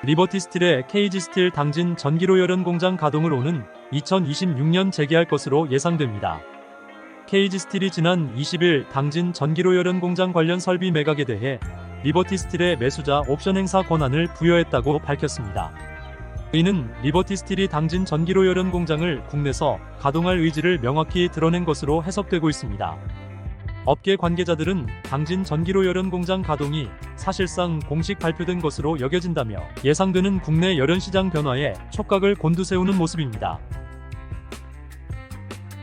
리버티 스틸의 KG 스틸 당진 전기로 열연 공장 가동을 오는 2026년 재개할 것으로 예상됩니다. KG 스틸이 지난 20일 당진 전기로 열연 공장 관련 설비 매각에 대해 리버티 스틸의 매수자 옵션 행사 권한을 부여했다고 밝혔습니다. 이는 리버티 스틸이 당진 전기로 열연 공장을 국내에서 가동할 의지를 명확히 드러낸 것으로 해석되고 있습니다. 업계 관계자들은 당진 전기로 열연 공장 가동이 사실상 공식 발표된 것으로 여겨진다며 예상되는 국내 열연 시장 변화에 촉각을 곤두세우는 모습입니다.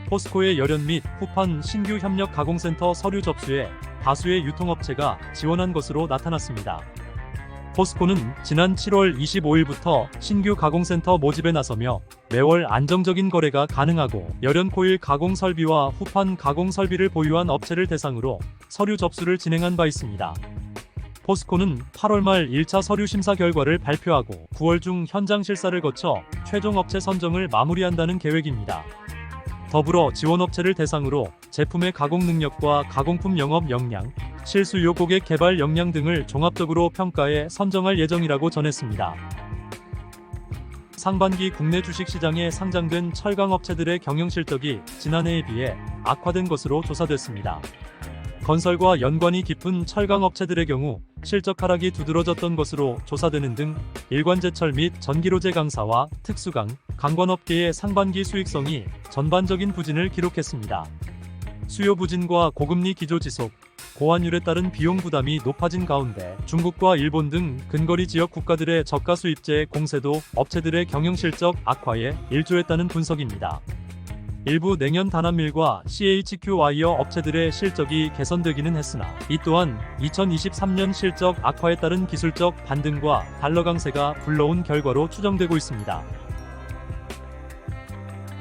포스코의 열연 및 후판 신규 협력 가공센터 서류 접수에 다수의 유통업체가 지원한 것으로 나타났습니다. 포스코는 지난 7월 25일부터 신규 가공센터 모집에 나서며 매월 안정적인 거래가 가능하고 열연 코일 가공 설비와 후판 가공 설비를 보유한 업체를 대상으로 서류 접수를 진행한 바 있습니다. 포스코는 8월 말 1차 서류 심사 결과를 발표하고 9월 중 현장 실사를 거쳐 최종 업체 선정을 마무리한다는 계획입니다. 더불어 지원업체를 대상으로 제품의 가공 능력과 가공품 영업 역량, 실수요 고객 개발 역량 등을 종합적으로 평가해 선정할 예정이라고 전했습니다. 상반기 국내 주식시장에 상장된 철강업체들의 경영실적이 지난해에 비해 악화된 것으로 조사됐습니다. 건설과 연관이 깊은 철강업체들의 경우 실적 하락이 두드러졌던 것으로 조사되는 등 일관제철 및 전기로제 강사와 특수강, 강관업계의 상반기 수익성이 전반적인 부진을 기록했습니다. 수요 부진과 고금리 기조 지속, 고환율에 따른 비용 부담이 높아진 가운데 중국과 일본 등 근거리 지역 국가들의 저가 수입제 공세도 업체들의 경영실적 악화에 일조했다는 분석입니다. 일부 냉연 단합밀과 CHQ 와이어 업체들의 실적이 개선되기는 했으나 이 또한 2023년 실적 악화에 따른 기술적 반등과 달러 강세가 불러온 결과로 추정되고 있습니다.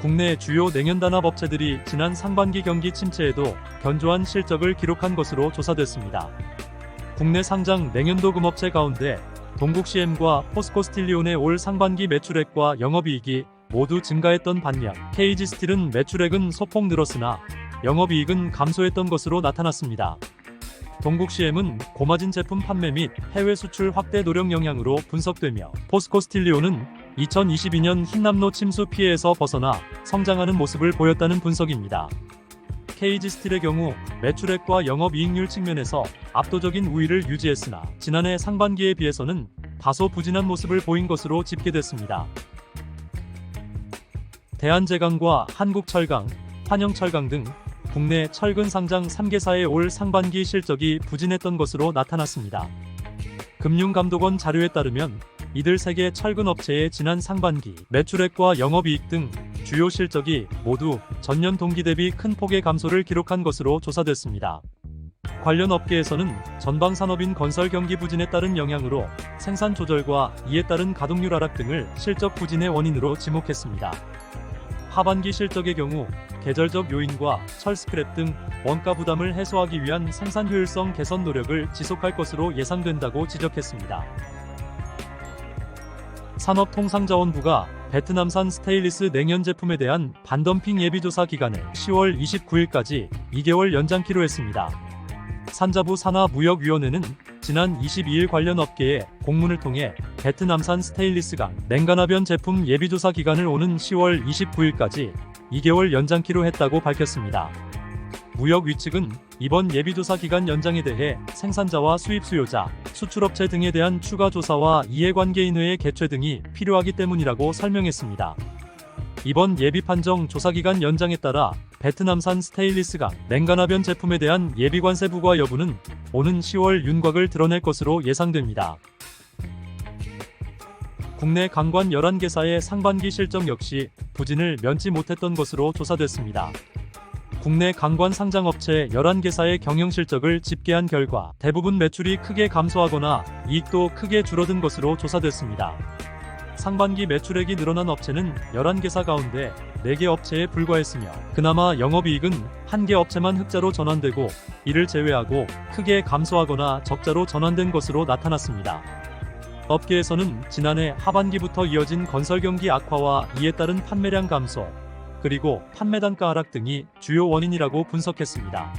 국내 주요 냉연 단합 업체들이 지난 상반기 경기 침체에도 견조한 실적을 기록한 것으로 조사됐습니다. 국내 상장 냉연도 금업체 가운데 동국CM과 포스코스틸리온의 올 상반기 매출액과 영업이익이 모두 증가했던 반면 KG 스틸은 매출액은 소폭 늘었으나 영업이익은 감소했던 것으로 나타났습니다. 동국CM은 고마진 제품 판매 및 해외 수출 확대 노력 영향으로 분석되며 포스코스틸리온은 2022년 흰남노 침수 피해에서 벗어나 성장하는 모습을 보였다는 분석입니다. KG 스틸의 경우 매출액과 영업이익률 측면에서 압도적인 우위를 유지했으나 지난해 상반기에 비해서는 다소 부진한 모습을 보인 것으로 집계됐습니다. 대한제강과 한국철강, 환영철강 등 국내 철근 상장 3개사의 올 상반기 실적이 부진했던 것으로 나타났습니다. 금융감독원 자료에 따르면 이들 3개 철근 업체의 지난 상반기 매출액과 영업이익 등 주요 실적이 모두 전년 동기 대비 큰 폭의 감소를 기록한 것으로 조사됐습니다. 관련 업계에서는 전방산업인 건설 경기 부진에 따른 영향으로 생산 조절과 이에 따른 가동률 하락 등을 실적 부진의 원인으로 지목했습니다. 하반기 실적의 경우 계절적 요인과 철 스크랩 등 원가 부담을 해소하기 위한 생산 효율성 개선 노력을 지속할 것으로 예상된다고 지적했습니다. 산업통상자원부가 베트남산 스테인리스 냉연 제품에 대한 반덤핑 예비조사 기간을 10월 29일까지 2개월 연장키로 했습니다. 산자부 산하무역위원회는 지난 22일 관련 업계에 공문을 통해 베트남산 스테인리스강 냉간화변 제품 예비조사 기간을 오는 10월 29일까지 2개월 연장키로 했다고 밝혔습니다. 무역위 측은 이번 예비조사 기간 연장에 대해 생산자와 수입 수요자, 수출업체 등에 대한 추가 조사와 이해관계인회의 개최 등이 필요하기 때문이라고 설명했습니다. 이번 예비판정 조사기간 연장에 따라 베트남산 스테인리스강 냉간화변 제품에 대한 예비관세 부과 여부는 오는 10월 윤곽을 드러낼 것으로 예상됩니다. 국내 강관 11개사의 상반기 실적 역시 부진을 면치 못했던 것으로 조사됐습니다. 국내 강관 상장업체 11개사의 경영실적을 집계한 결과 대부분 매출이 크게 감소하거나 이익도 크게 줄어든 것으로 조사됐습니다. 상반기 매출액이 늘어난 업체는 11개사 가운데 4개 업체에 불과했으며 그나마 영업이익은 1개 업체만 흑자로 전환되고 이를 제외하고 크게 감소하거나 적자로 전환된 것으로 나타났습니다. 업계에서는 지난해 하반기부터 이어진 건설 경기 악화와 이에 따른 판매량 감소, 그리고 판매 단가 하락 등이 주요 원인이라고 분석했습니다.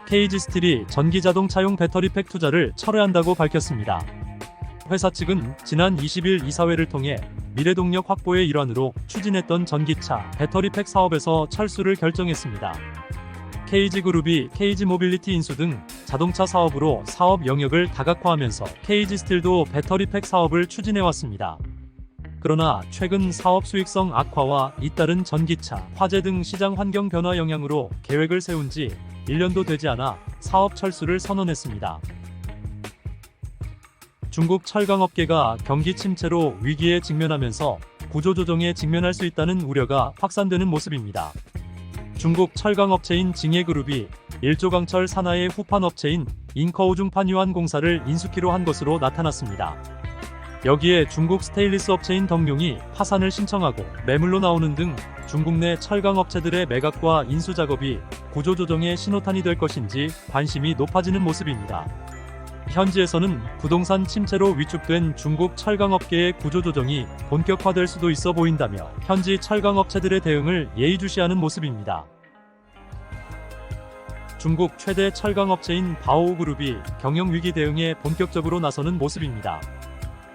KG 스틸이 전기 자동차용 배터리팩 투자를 철회한다고 밝혔습니다. 회사 측은 지난 20일 이사회를 통해 미래동력 확보의 일환으로 추진했던 전기차 배터리팩 사업에서 철수를 결정했습니다. KG그룹이 KG모빌리티 인수 등 자동차 사업으로 사업 영역을 다각화하면서 KG스틸도 배터리팩 사업을 추진해왔습니다. 그러나 최근 사업 수익성 악화와 잇따른 전기차, 화재 등 시장 환경 변화 영향으로 계획을 세운 지 1년도 되지 않아 사업 철수를 선언했습니다. 중국 철강업계가 경기 침체로 위기에 직면하면서 구조조정에 직면할 수 있다는 우려가 확산되는 모습입니다. 중국 철강업체인 징해그룹이 일조강철 산하의 후판업체인 잉커우중판유한공사를 인수키로 한 것으로 나타났습니다. 여기에 중국 스테인리스 업체인 덩룡이 파산을 신청하고 매물로 나오는 등 중국 내 철강업체들의 매각과 인수 작업이 구조조정의 신호탄이 될 것인지 관심이 높아지는 모습입니다. 현지에서는 부동산 침체로 위축된 중국 철강업계의 구조조정이 본격화될 수도 있어 보인다며 현지 철강업체들의 대응을 예의주시하는 모습입니다. 중국 최대 철강업체인 바오우그룹이 경영위기 대응에 본격적으로 나서는 모습입니다.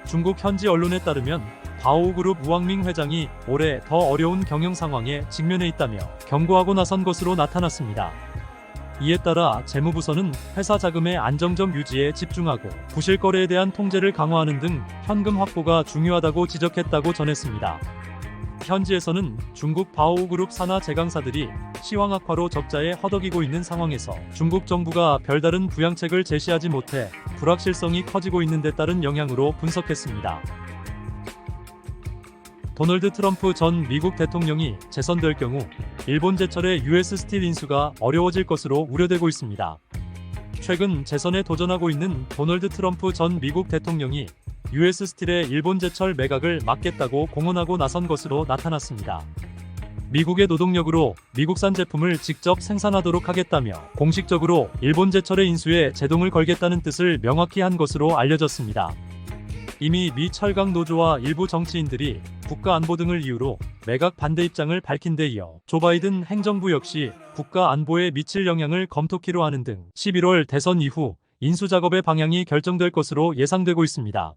중국 현지 언론에 따르면 바오우그룹 우왕밍 회장이 올해 더 어려운 경영 상황에 직면해 있다며 경고하고 나선 것으로 나타났습니다. 이에 따라 재무부서는 회사 자금의 안정적 유지에 집중하고 부실 거래에 대한 통제를 강화하는 등 현금 확보가 중요하다고 지적했다고 전했습니다. 현지에서는 중국 바오우그룹 산하 제강사들이 시황 악화로 적자에 허덕이고 있는 상황에서 중국 정부가 별다른 부양책을 제시하지 못해 불확실성이 커지고 있는 데 따른 영향으로 분석했습니다. 도널드 트럼프 전 미국 대통령이 재선될 경우 일본 제철의 US 스틸 인수가 어려워질 것으로 우려되고 있습니다. 최근 재선에 도전하고 있는 도널드 트럼프 전 미국 대통령이 US 스틸의 일본 제철 매각을 막겠다고 공언하고 나선 것으로 나타났습니다. 미국의 노동력으로 미국산 제품을 직접 생산하도록 하겠다며 공식적으로 일본 제철의 인수에 제동을 걸겠다는 뜻을 명확히 한 것으로 알려졌습니다. 이미 미 철강 노조와 일부 정치인들이 국가 안보 등을 이유로 매각 반대 입장을 밝힌 데 이어 조 바이든 행정부 역시 국가 안보에 미칠 영향을 검토키로 하는 등 11월 대선 이후 인수 작업의 방향이 결정될 것으로 예상되고 있습니다.